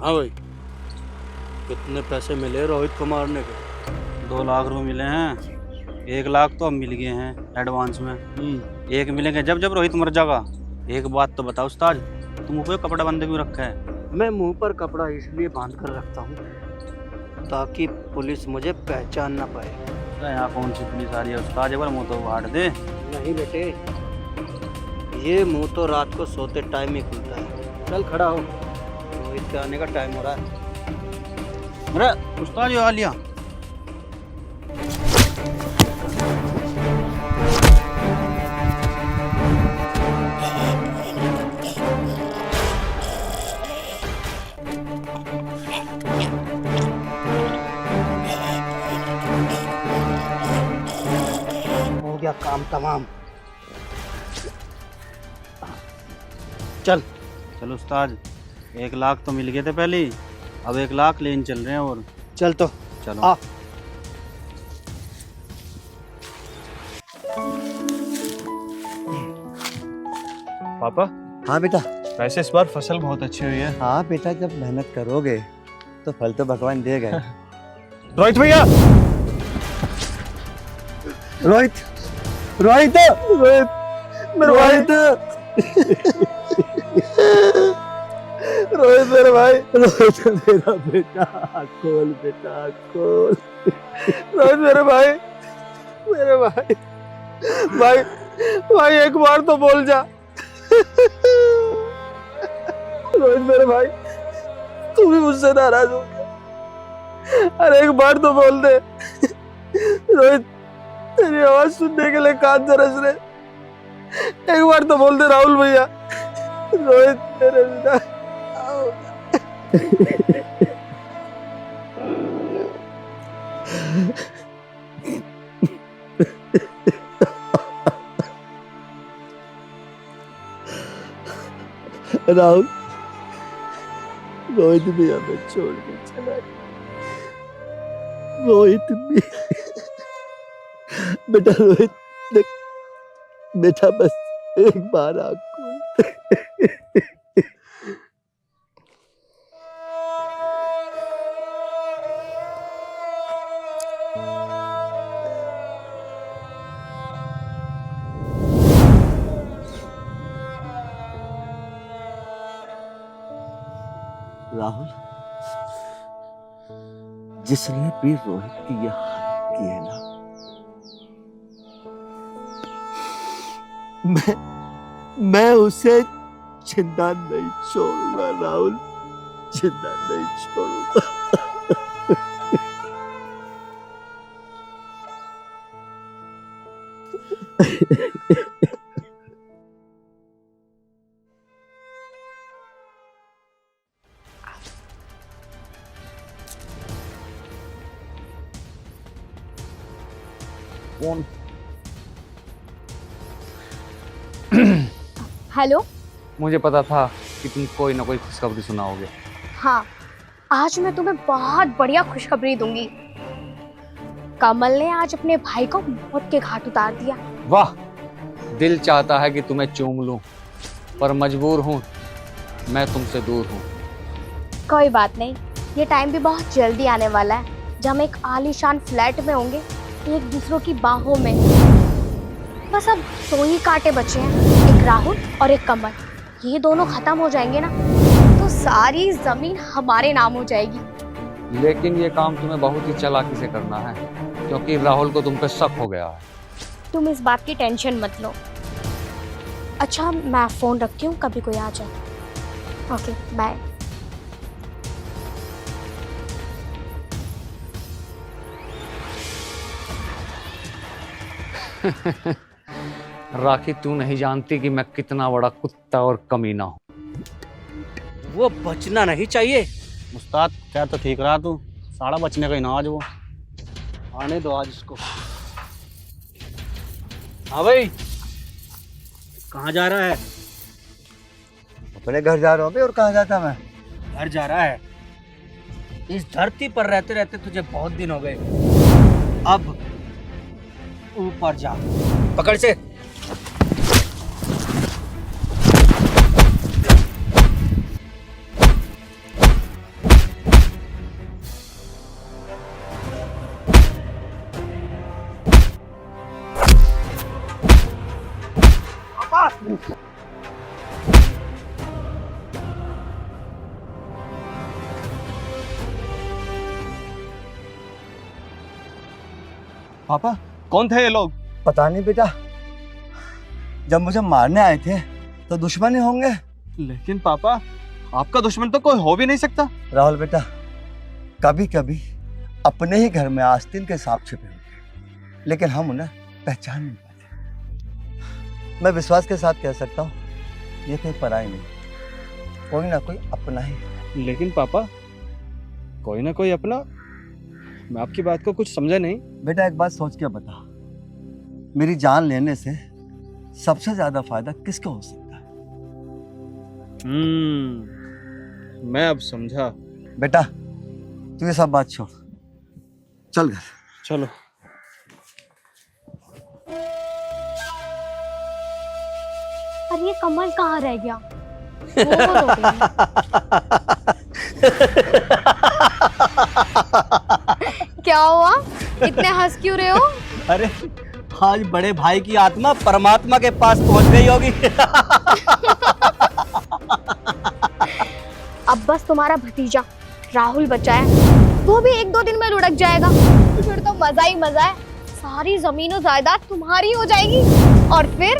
हाँ भाई, कितने पैसे मिले रोहित को मारने के? 2 लाख रुपए मिले हैं। 1 लाख तो अब मिल गए हैं एडवांस में। एक मिलेंगे जब जब रोहित मर जाएगा। एक बात तो बताओ उस्ताद, तुम ऊपर कपड़ा बंद क्यों रखा है? मैं मुंह पर कपड़ा इसलिए बांध कर रखता हूँ ताकि पुलिस मुझे पहचान ना पाए। अरे यहाँ कौन सी पुलिस आ रही है उस्ताद, एक बार मुँह तो फाड़ दे। नहीं बेटे, ये मुंह तो रात को सोते टाइम ही खुलता है। चल खड़ा हो, रोहित के आने का टाइम हो रहा है। अरे उस्ताद ये आ लिया। हो गया काम तमाम। चल चलो उस्ताद, 1 लाख तो मिल गए थे पहले ही, अब 1 लाख लेन चल रहे हैं। और चल तो चलो आ। पापा, हाँ बेटा। वैसे इस बार फसल बहुत अच्छी हुई है। हाँ बेटा, जब मेहनत करोगे तो फल तो भगवान देगा। रोहित भैया, रोहित रोहित रोहित मेरे भाई तो रोहित मेरे भाई, रोहित मेरा बेटा, खोल बेटा खोल। रोहित मेरे भाई, मेरे भाई, भाई भाई एक बार तो बोल जा। रोहित मेरे भाई, तू भी मुझसे नाराज हो गया। अरे एक बार तो बोल दे। रोहित, तेरी आवाज सुनने के लिए कान तरस रहे। एक बार तो बोल दे राहुल भैया। रोहित मेरे बिना राहुल, रोहित भी हमें छोड़ के चला गया। रोहित भी बेटा, रोहित देख बेटा, बस एक बार आँख खोल। राहुल, जिसने भी रोहित की ये हालत की है ना, मैं उसे जिंदा नहीं छोड़ूंगा राहुल, जिंदा नहीं छोड़ूंगा। कौन? हेलो। मुझे पता था कि तुम कोई ना कोई खुशखबरी सुनाओगे। हाँ, आज मैं तुम्हें बहुत बढ़िया खुशखबरी दूंगी। कमल ने आज अपने भाई को मौत के घाट उतार दिया। वाह, दिल चाहता है कि तुम्हें चूम लूं, पर मजबूर हूं, मैं तुमसे दूर हूं। कोई बात नहीं, ये टाइम भी बहुत जल्दी आने वाला है जब हम एक आलीशान फ्लैट में होंगे, एक दूसरों की बाहों में। बस अब 2 ही कांटे बचे हैं, एक राहुल और एक कमल। ये दोनों खत्म हो जाएंगे ना तो सारी जमीन हमारे नाम हो जाएगी। लेकिन ये काम तुम्हें बहुत ही चालाकी से करना है, क्योंकि राहुल को तुम पे शक हो गया है। तुम इस बात की टेंशन मत लो। अच्छा, मैं फोन रखती हूँ, कभी कोई आ जाए। Okay, bye. राखी, तू नहीं जानती कि मैं कितना बड़ा कुत्ता और कमीना हूँ। वो बचना नहीं चाहिए। उस्ताद क्या तो ठीक रहा तू, साड़ा बचने का ही ना आज वो। आने दो आज इसको। हाँ भाई, कहाँ जा रहा है? अपने घर जा रहा हूँ। और कहाँ जाता मैं? घर जा रहा है? इस धरती पर रहते रहते तुझे बहुत दिन हो गए। अब ऊपर जा, पकड़ से। पापा कौन थे ये लोग? पता नहीं बेटा, जब मुझे मारने आए थे तो दुश्मन ही होंगे। लेकिन पापा आपका दुश्मन तो कोई हो भी नहीं सकता। राहुल बेटा, कभी कभी अपने ही घर में आस्तीन के सांप छिपे होते हैं, लेकिन हम उन्हें पहचान नहीं पाते। मैं विश्वास के साथ कह सकता हूँ ये कोई पराई नहीं, कोई ना कोई अपना ही है। लेकिन पापा कोई ना कोई अपना, मैं आपकी बात को कुछ समझा नहीं। बेटा एक बात सोच के बता, मेरी जान लेने से सबसे ज्यादा फायदा किसको हो सकता है? मैं अब समझा। बेटा तू ये सब बात छोड़, चल घर। चलो। और ये कमल कहाँ रह गया? वो तो हो गई। क्या हुआ, इतने हंस क्यों रहे हो? अरे आज बड़े भाई की आत्मा परमात्मा के पास पहुंच गई होगी। अब बस तुम्हारा भतीजा राहुल बचा है, वो भी 1-2 दिन में लुढ़क जाएगा, फिर तो मजा ही मजा है। सारी जमीन और जायदाद तुम्हारी हो जाएगी और फिर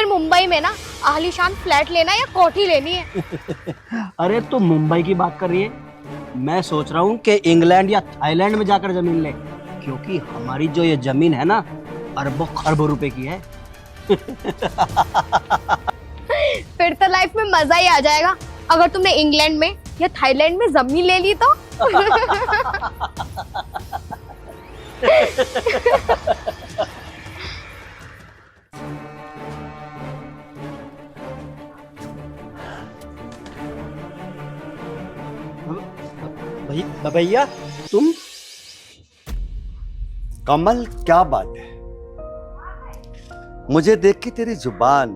मुंबई में ना आलीशान फ्लैट लेना या कोठी लेनी है। अरे तू मुंबई की बात कर रही है, मैं सोच रहा हूँ कि इंग्लैंड या थाईलैंड में जाकर जमीन ले, क्योंकि हमारी जो ये जमीन है ना अरबों खरबों रुपए की है। फिर तो लाइफ में मजा ही आ जाएगा अगर तुमने इंग्लैंड में या थाईलैंड में जमीन ले ली तो। भैया तुम? कमल क्या बात है, मुझे देख के तेरी जुबान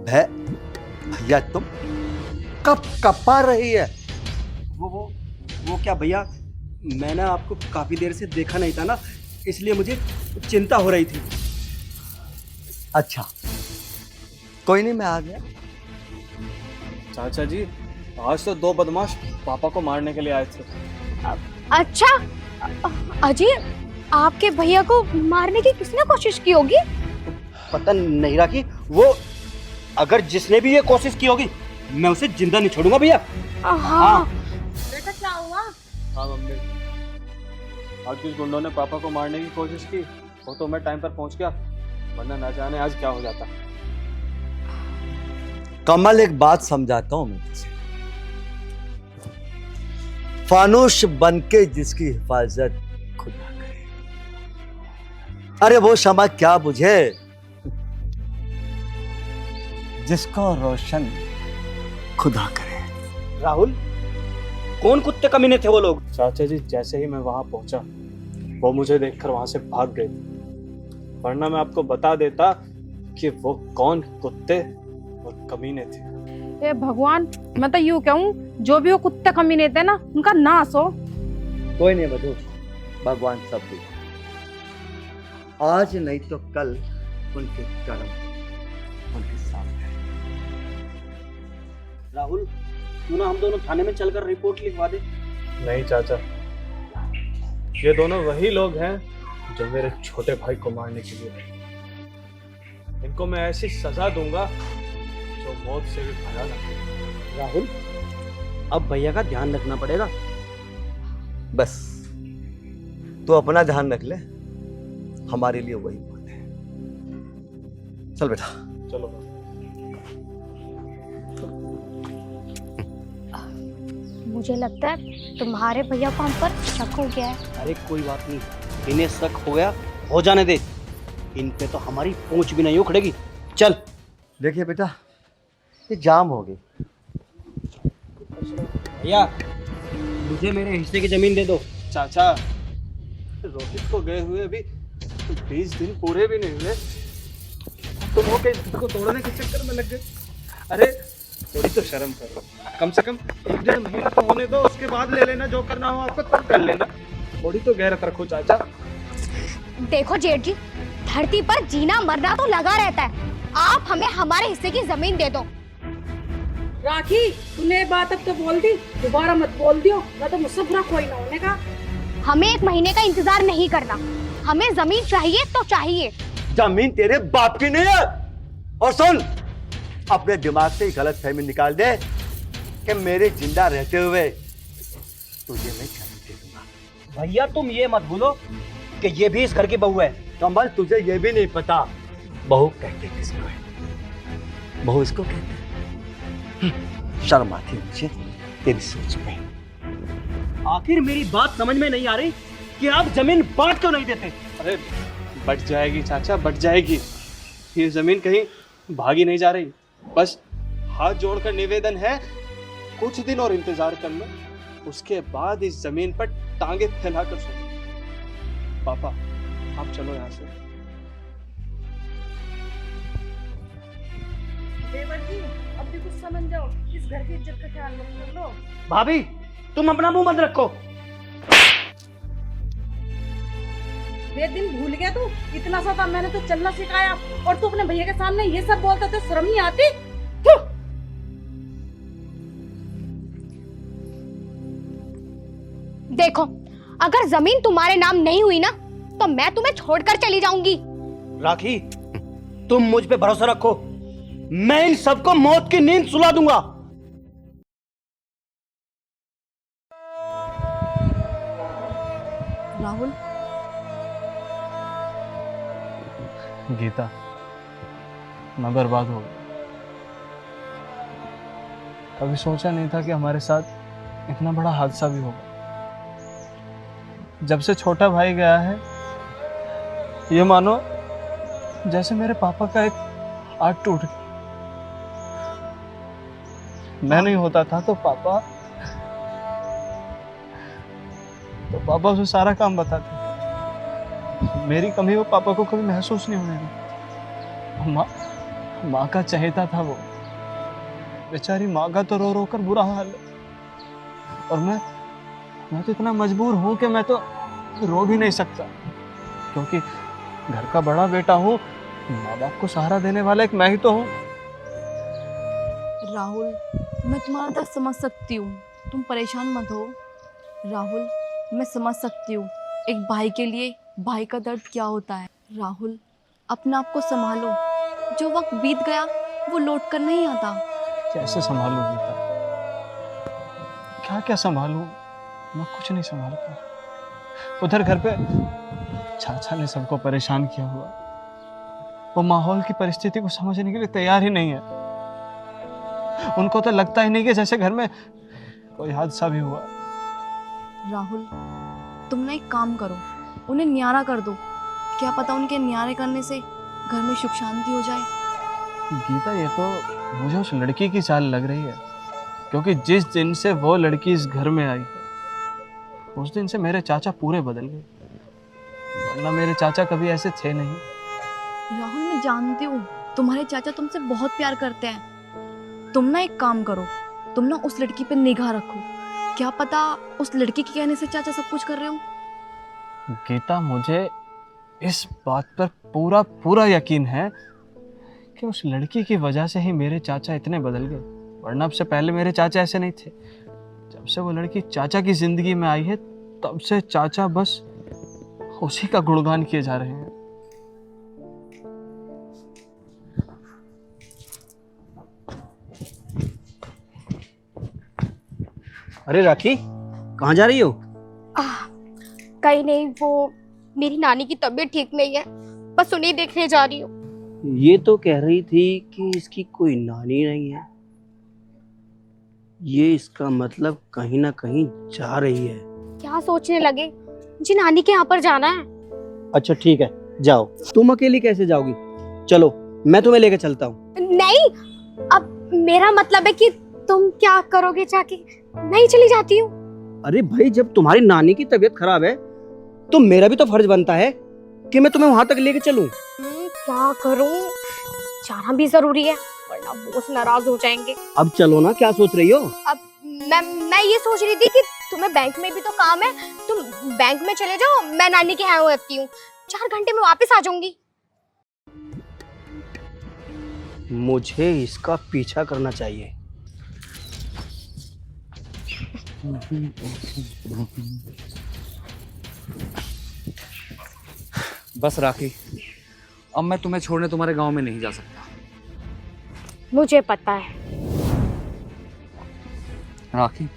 भैया तुम कब कपा रही है? वो क्या भैया, मैंने आपको काफी देर से देखा नहीं था ना, इसलिए मुझे चिंता हो रही थी। अच्छा कोई नहीं, मैं आ गया। चाचा जी आज तो 2 बदमाश पापा को मारने के लिए आए थे। अच्छा अजय, आपके भैया को मारने की किसने कोशिश की होगी? पता नहीं राखी, वो अगर जिसने भी ये कोशिश की होगी मैं उसे जिंदा नहीं छोड़ूंगा भैया। हाँ। बेटा क्या हुआ? हाँ मम्मी, आज कुछ गुंडों ने पापा को मारने की कोशिश की, वो तो मैं टाइम पर पहुंच गया, वरना ना जाने आज क्या हो जाता। कमल एक बात समझाता हूं मैं तुझे, फानूस बनके जिसकी हिफाजत खुदा करे, अरे वो शमा क्या बुझे जिसको रोशन खुदा करे। राहुल, कौन कुत्ते कमीने थे वो लोग? चाचा जी जैसे ही मैं वहां पहुंचा वो मुझे देखकर वहां से भाग गए, वरना मैं आपको बता देता कि वो कौन कुत्ते और कमीने थे। ए भगवान, मैं तो यूं कहूँ जो भी वो कुत्ते कमीने थे ना उनका नाश हो। कोई नहीं बधू, भगवान सब देख, आज नहीं तो कल उनके कर्म उनके सामने। राहुल, क्यों ना हम दोनों थाने में चलकर रिपोर्ट लिखवा दे? नहीं चाचा, ये दोनों वही लोग हैं जो मेरे छोटे भाई को मारने के लिए आए। इनको मैं ऐसी सजा दूंगा जो मौत से भी भयानक है। राहुल, अब भैया का ध्यान रखना पड़ेगा। बस तू अपना ध्यान रख ले, हमारे लिए वही बहुत है। चल बेटा चलो। मुझे लगता है तुम्हारे भैया को हम पर शक हो गया है। अरे कोई बात नहीं, इन्हें शक हो गया, हो जाने दे, इन पे तो हमारी पूंछ भी नहीं उखड़ेगी। चल। देखिए बेटा, ये जाम हो गई। भैया मुझे मेरे हिस्से की जमीन दे दो। चाचा, रोहित को गए हुए अभी 20 दिन पूरे भी नहीं हुए, तुम हो के इसको तोड़ने के चक्कर में लग गए। अरे थोड़ी तो शर्म करो, कम से कम 1-1.5 महीना तो होने दो, उसके बाद ले लेना, जो करना हो आपको तब कर लेना। थोड़ी तो गैरत रखो चाचा। देखो जेठ जी, धरती पर जीना मरना तो लगा रहता है, आप हमें हमारे हिस्से की जमीन दे दो। राखी, तूने ये बात अब तो बोल दी, दोबारा मत बोल दियो, ना तो मुझसे बुरा कोई ना होने का। हमें 1 महीने का इंतजार नहीं करना। हमें जमीन चाहिए तो चाहिए। जमीन तेरे बाप की नहीं है। और सुन, अपने दिमाग से गलत फहमी निकाल दे कि मेरे जिंदा रहते हुए तुझे मैं जमीन दे दूंगा। भैया तुम ये मत भूलो कि ये भी इस घर की बहू है। कमल, तुझे ये भी नहीं पता बहू कहते किसको है? बहू इसको कहते हैं। शर्म आती है मुझे तेरी सोच में। आखिर मेरी बात समझ में नहीं आ रही कि आप जमीन बांट क्यों नहीं देते? अरे बट जाएगी चाचा, बट जाएगी। ये जमीन कहीं भागी नहीं जा रही। बस हाथ जोड़कर निवेदन है, कुछ दिन और इंतजार कर लो, उसके बाद इस जमीन पर टांगे फैलाकर सो। पापा आप चलो यहाँ से। देवर जी अब भी कुछ समझ जाओ, इस घर की इज्जत का ख्याल मत कर लो। भाभी तुम अपना मुंह मत रखो। ये दिन भूल गया तू? इतना सा था, मैंने तो चलना सिखाया और तू अपने भैया के सामने ये सब बोलता तो शर्म नहीं आती? देखो, अगर जमीन तुम्हारे नाम नहीं हुई ना तो मैं तुम्हें छोड़कर चली जाऊंगी। राखी तुम मुझ पे भरोसा रखो, मैं इन सबको मौत की नींद सुला दूंगा। राहुल, गीता, मैं बर्बाद हो गया। कभी सोचा नहीं था कि हमारे साथ इतना बड़ा हादसा भी होगा। जब से छोटा भाई गया है, ये मानो जैसे मेरे पापा का एक हाथ टूट गया। मैं नहीं होता था तो पापा उसे सारा काम बताते। मेरी कमी वो पापा को कभी महसूस नहीं होने दी। माँ का चहेता था वो। बेचारी माँ का तो रो रो कर बुरा हाल है। और मैं तो इतना मजबूर हूँ कि मैं तो रो भी नहीं सकता, क्योंकि घर का बड़ा बेटा हूँ। माँ बाप को सहारा देने वाला एक मैं ही तो हूँ। राहुल, मैं तुम्हारा दर्द समझ सकती हूँ, तुम परेशान मत हो। राहुल, मैं समझ सकती हूँ एक भाई के लिए भाई का दर्द क्या होता है। राहुल, अपने आप को संभालो, जो वक्त बीत गया वो लौट कर नहीं आता। कैसे संभालूं गीता? क्या क्या संभालूं? मैं कुछ नहीं संभाल पा। उधर घर पे चाचा ने सबको परेशान किया हुआ। वो माहौल की परिस्थिति को समझने के लिए तैयार ही नहीं है। उनको तो लगता ही नहीं कि जैसे घर में कोई हादसा भी हुआ। राहुल, तुम ना एक काम करो, उन्हें न्यारा कर दो। क्या पता उनके न्यारे करने से घर में सुख शांति हो जाए। गीता, ये तो मुझे उस लड़की की चाल लग रही है, क्योंकि जिस दिन से वो लड़की इस घर में आई है, उस दिन से मेरे चाचा पूरे बदल गए। वरना मेरे चाचा कभी ऐसे थे नहीं। राहुल, मैं जानती हूँ तुम्हारे चाचा तुमसे बहुत प्यार करते हैं। तुम ना एक काम करो, तुम ना उस लड़की पे निगाह रखो। क्या पता उस लड़की के कहने से चाचा सब कुछ कर रहे हो। गीता, मुझे इस बात पर पूरा पूरा यकीन है कि उस लड़की की वजह से ही मेरे चाचा इतने बदल गए। वरना अब से पहले मेरे चाचा ऐसे नहीं थे। जब से वो लड़की चाचा की जिंदगी में आई है, तब से चाचा बस उसी का गुणगान किए जा रहे हैं। अरे राखी, कहाँ जा रही हो? कहीं नहीं, वो मेरी नानी की तबीयत ठीक नहीं है, बस उन्हें देखने जा रही हूँ। ये तो कह रही थी कि इसकी कोई नानी नहीं है। ये इसका मतलब कहीं ना कहीं जा रही है। क्या सोचने लगे? जी नानी के यहाँ पर जाना है। अच्छा ठीक है, जाओ। तुम अकेली कैसे जाओगी? चलो मैं तुम्हें लेकर चलता हूँ। नहीं, अब मेरा मतलब है कि तुम क्या करोगे जाके? नहीं चली जाती हूँ। अरे भाई, जब तुम्हारी नानी की तबीयत खराब है तो मेरा भी तो फर्ज बनता है कि मैं तुम्हें वहां तक लेके चलूं। क्या करूं? जाना भी जरूरी है, वरना बॉस नाराज हो जाएंगे। अब चलो ना, क्या सोच रही हो? अब मैं ये सोच रही थी कि तुम्हें बैंक में भी तो काम है, तुम बैंक में चले जाओ, मैं नानी के यहाँ रहती हूँ। 4 घंटे में वापस आ जाऊंगी। मुझे इसका पीछा करना चाहिए। बस राखी, अब मैं तुम्हें छोड़ने तुम्हारे गांव में नहीं जा सकता। मुझे पता है। राखी,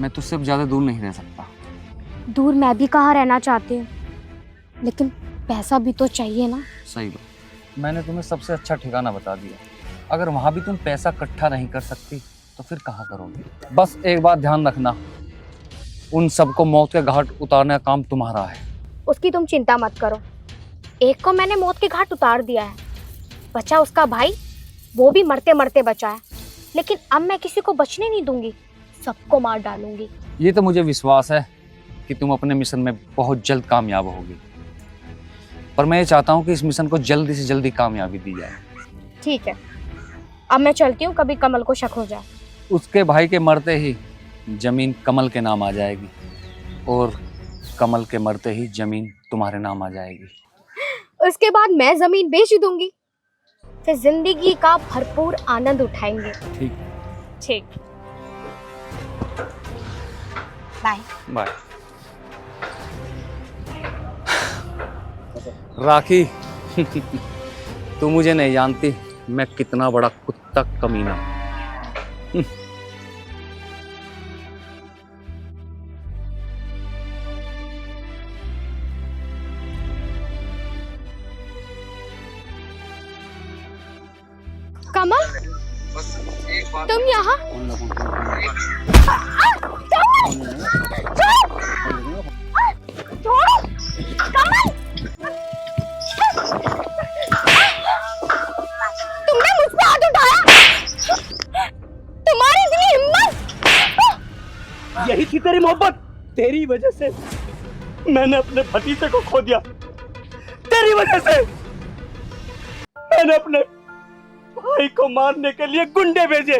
मैं तुझसे अब ज्यादा दूर नहीं रह सकता। दूर मैं भी कहाँ रहना चाहती हूँ, लेकिन पैसा भी तो चाहिए ना। सही बात, मैंने तुम्हें सबसे अच्छा ठिकाना बता दिया। अगर वहां भी तुम पैसा इकट्ठा नहीं कर सकती तो फिर कहाँ करोगे? बस एक बात ध्यान रखना, उन सबको मौत के घाट उतारने का काम तुम्हारा है। उसकी तुम चिंता मत करो, एक को मैंने मौत के घाट उतार दिया है, बचा उसका भाई, वो भी मरते मरते बचा है। लेकिन अब मैं किसी को बचने नहीं दूंगी, सबको मार डालूंगी। ये तो मुझे विश्वास है कि तुम अपने मिशन में बहुत जल्द कामयाब होगी, पर मैं ये चाहता हूँ कि इस मिशन को जल्दी से जल्दी कामयाबी दी जाए। ठीक है, अब मैं चलती हूँ, कभी कमल को शक हो जाए। उसके भाई के मरते ही जमीन कमल के नाम आ जाएगी और कमल के मरते ही जमीन तुम्हारे नाम आ जाएगी। उसके बाद मैं जमीन बेच दूंगी, फिर जिंदगी का भरपूर आनंद उठाएंगे। ठीक। ठीक, बाय बाय। राखी, तू मुझे नहीं जानती मैं कितना बड़ा कुत्ता कमीना। कमल, तुम यहाँ? छोड़ो कमल, तुमने मुझ पे हाथ उठाया, तुम्हारी इतनी हिम्मत! यही थी तेरी मोहब्बत। तेरी वजह से मैंने अपने भतीजे को खो दिया, तेरी वजह से मैंने अपने भाई को मारने के लिए गुंडे भेजे,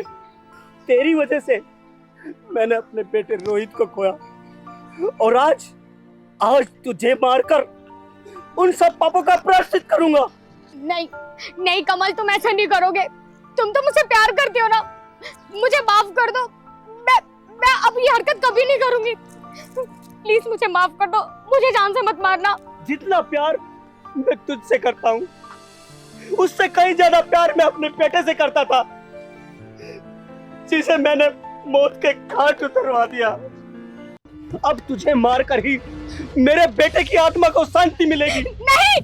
तेरी वजह से मैंने अपने बेटे रोहित को खोया, और आज तुझे मारकर उन सब पापों का प्रायश्चित करूंगा। नहीं नहीं कमल, तुम ऐसा नहीं करोगे, तुम तो मुझसे प्यार करते हो ना, मुझे माफ कर दो। मैं अब ये हरकत कभी नहीं करूंगी, प्लीज मुझे माफ कर दो, मुझे जान से मत मारना। जितना प्यार मैं तुझसे करता हूँ, उससे कहीं ज्यादा प्यार मैं अपने बेटे से करता था, जिसे मैंने मौत के घाट उतरवा दिया। अब तुझे मारकर ही मेरे बेटे की आत्मा को शांति मिलेगी। नहीं,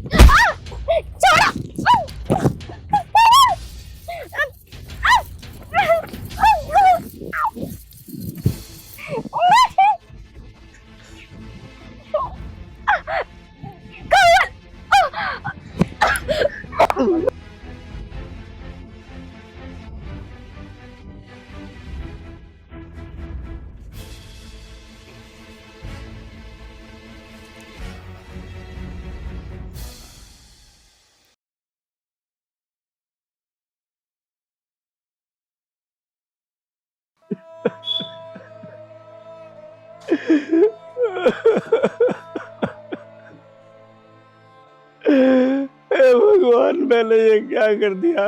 छोड़ो। हे भगवान, मैंने ये क्या कर दिया?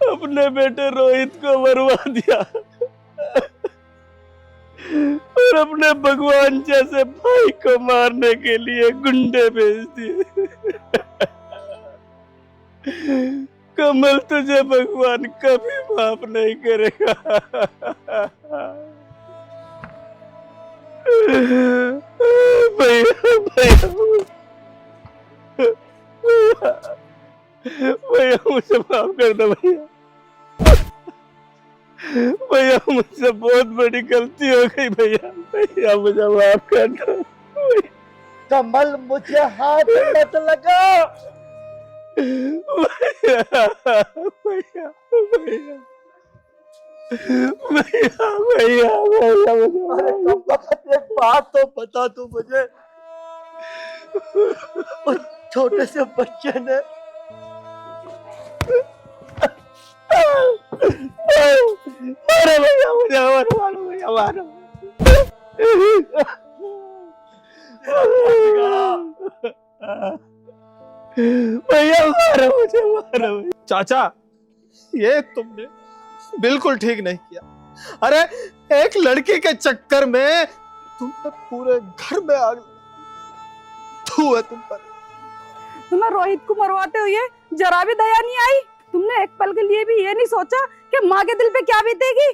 अपने बेटे रोहित को मरवा दिया और अपने भगवान जैसे भाई को मारने के लिए गुंडे भेज दिए। कमल, तुझे भगवान कभी माफ नहीं करेगा। भैया मुझे माफ कर दो भैया। भैया मुझसे बहुत बड़ी गलती हो गई भैया मुझे माफ कर दो। कमल, मुझे हाथ मत लगा। भैया भैया भैया भैया भैया अरे कम वक्त एक बात तो बता तू मुझे। उस छोटे से बच्चे ने अरे भैया मुझे मारो भैया मारो। भैया मारो मुझे मारो। चाचा, ये तुमने बिल्कुल ठीक नहीं किया। अरे एक लड़की के चक्कर में तुमने पूरे घर में आग तू है तुम पर। तुम्हें रोहित को मरवाते हुए जरा भी दया नहीं आई? तुमने एक पल के लिए भी ये नहीं सोचा कि माँ के दिल पे क्या बीतेगी?